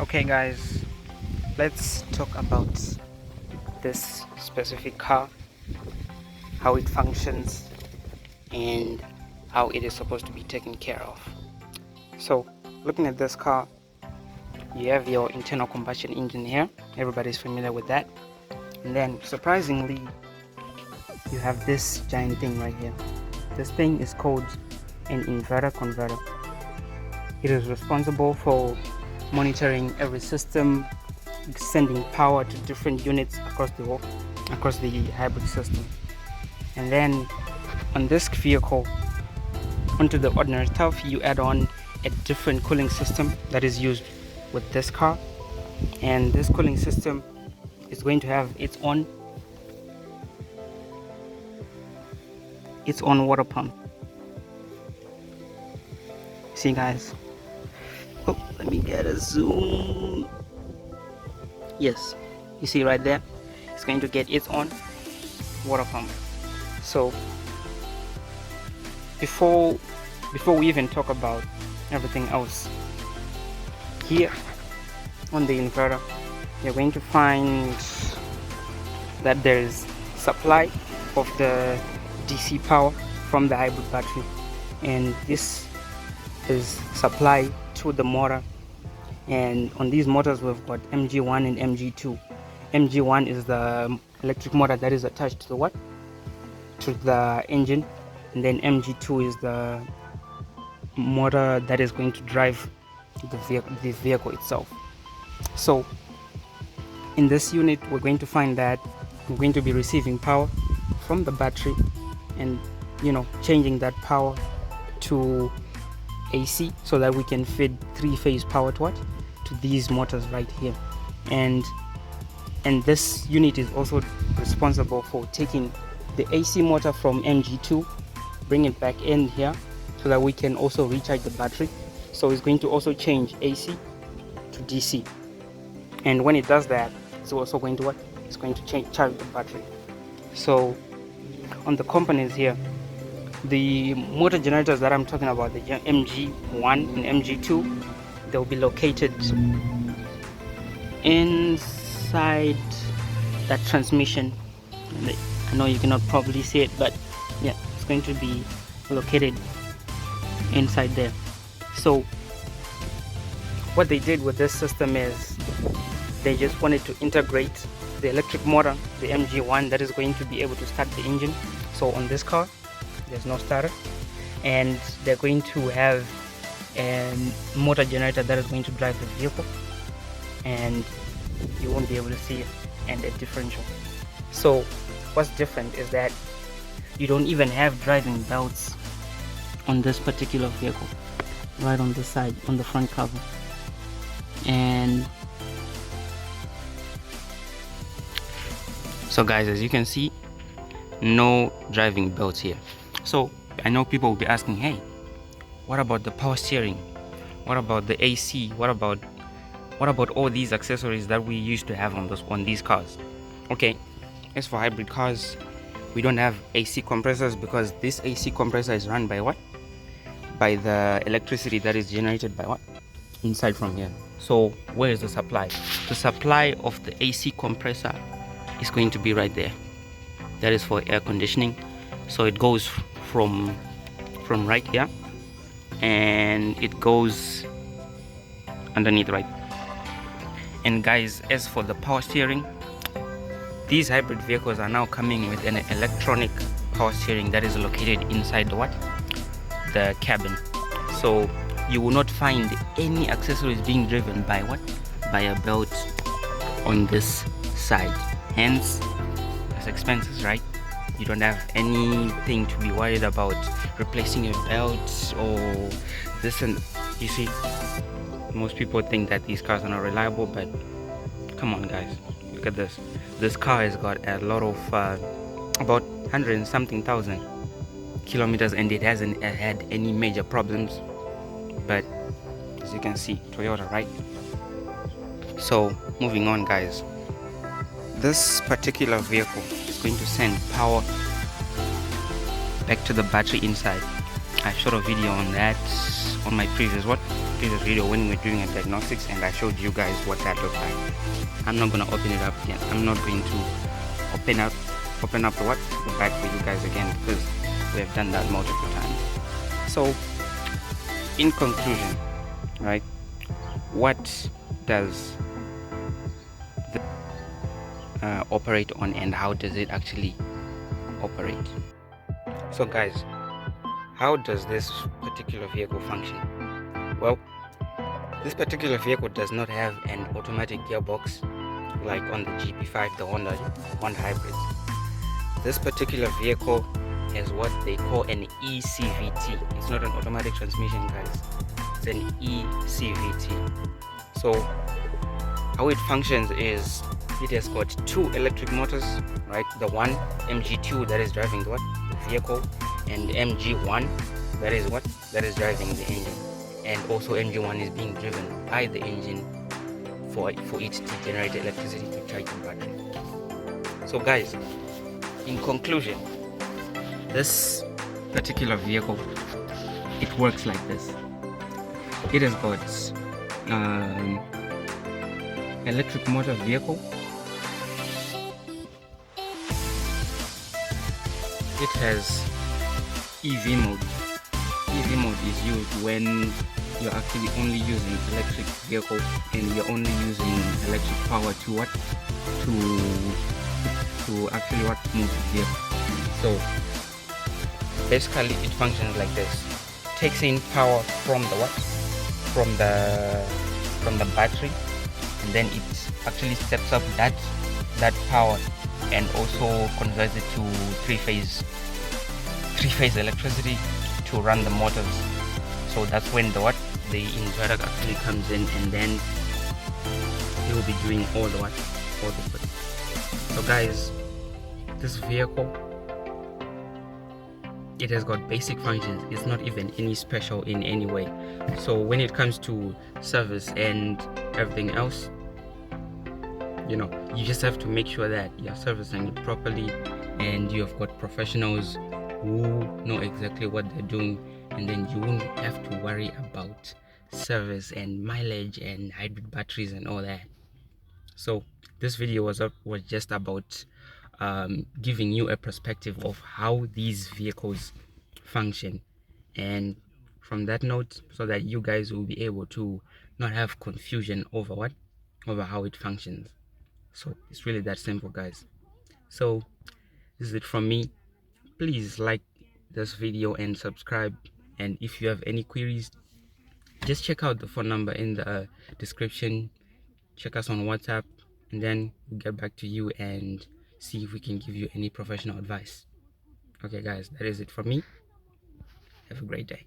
Okay guys, let's talk about this specific car, how it functions and how it is supposed to be taken care of. So looking at this car, you have your internal combustion engine here. Everybody's familiar with that. And then surprisingly, you have this giant thing right here. This thing is called an inverter converter. It is responsible for monitoring every system, sending power to different units across the hybrid system. And then on this vehicle, onto the ordinary stuff, you add on a different cooling system that is used with this car. And this cooling system is going to have its own water pump. See guys, let me get a zoom. Yes, you see right there, it's going to get its own water pump. So before we even talk about everything else, here on the inverter you're going to find that there is supply of the DC power from the hybrid battery, and this is supply to the motor. And on these motors we've got MG1 and MG2. MG1 is the electric motor that is attached to the engine, and then MG2 is the motor that is going to drive the vehicle itself. So in this unit we're going to find that we're going to be receiving power from the battery and changing that power to AC so that we can feed three-phase power to these motors right here. And this unit is also responsible for taking the AC motor from MG2, bring it back in here so that we can also recharge the battery. So it's going to also change AC to DC, and when it does that, it's also going to charge the battery. So on the components here, the motor generators that I'm talking about, the MG1 and MG2, they'll be located inside that transmission. I know you cannot probably see it, but yeah, it's going to be located inside there. So what they did with this system is they just wanted to integrate the electric motor, the MG1, that is going to be able to start the engine. So on this car there's no starter, and they're going to have a motor generator that is going to drive the vehicle, and you won't be able to see it, and a differential. So what's different is that you don't even have driving belts on this particular vehicle, right on the side, on the front cover. And so guys, as you can see, no driving belts here. So I know people will be asking, hey, what about the power steering? What about the AC? What about all these accessories that we used to have on these cars? Okay, as for hybrid cars, we don't have AC compressors, because this AC compressor is run by by the electricity that is generated by inside from here. So where is the supply? The supply of the AC compressor is going to be right there. That is for air conditioning. So it goes from right here, and it goes underneath, right? And guys, as for the power steering, these hybrid vehicles are now coming with an electronic power steering that is located inside the cabin. So you will not find any accessories being driven by a belt on this side. Hence, it's expenses, right? You don't have anything to be worried about replacing your belt or this. And you see, most people think that these cars are not reliable, but come on guys, look at this. This car has got a lot of about 100 and something thousand kilometers, and it hasn't had any major problems. But as you can see, Toyota, right? So moving on guys, this particular vehicle is going to send power back to the battery inside. I showed a video on that on my previous previous video when we were doing a diagnostics and I showed you guys what that looked like. I'm not gonna open it up again. I'm not going to open up the back for you guys again, because we have done that multiple times. So in conclusion, right, what does the operate on, and how does it actually operate? So guys, how does this particular vehicle function? Well, this particular vehicle does not have an automatic gearbox like on the GP5, the Honda hybrids. This particular vehicle has what they call an ECVT. It's not an automatic transmission, guys. It's an ECVT. So how it functions is it has got two electric motors, right? The one MG2 that is driving the vehicle, and MG1 that is driving the engine. And also MG1 is being driven by the engine for it to generate electricity to charge the battery. So guys, in conclusion, this particular vehicle, it works like this. It has got electric motor vehicle. It has EV mode. EV mode is used when you're actually only using electric vehicle and you're only using electric power to actually move the vehicle. So basically it functions like this. Takes in power from the battery, and then it actually steps up that power and also converts it to three-phase electricity to run the motors. So that's when the inverter actually comes in, and then it will be doing all the work. So guys, this vehicle, it has got basic functions. It's not even any special in any way. So when it comes to service and everything else, you just have to make sure that you're servicing it properly and you have got professionals who know exactly what they're doing, and then you won't have to worry about service and mileage and hybrid batteries and all that. So this video was just about giving you a perspective of how these vehicles function, and from that note, so that you guys will be able to not have confusion over how it functions. So it's really that simple, guys. So this is it from me. Please like this video and subscribe, and if you have any queries, just check out the phone number in the description. Check us on WhatsApp, and then we'll get back to you and see if we can give you any professional advice. Okay guys, that is it from me. Have a great day.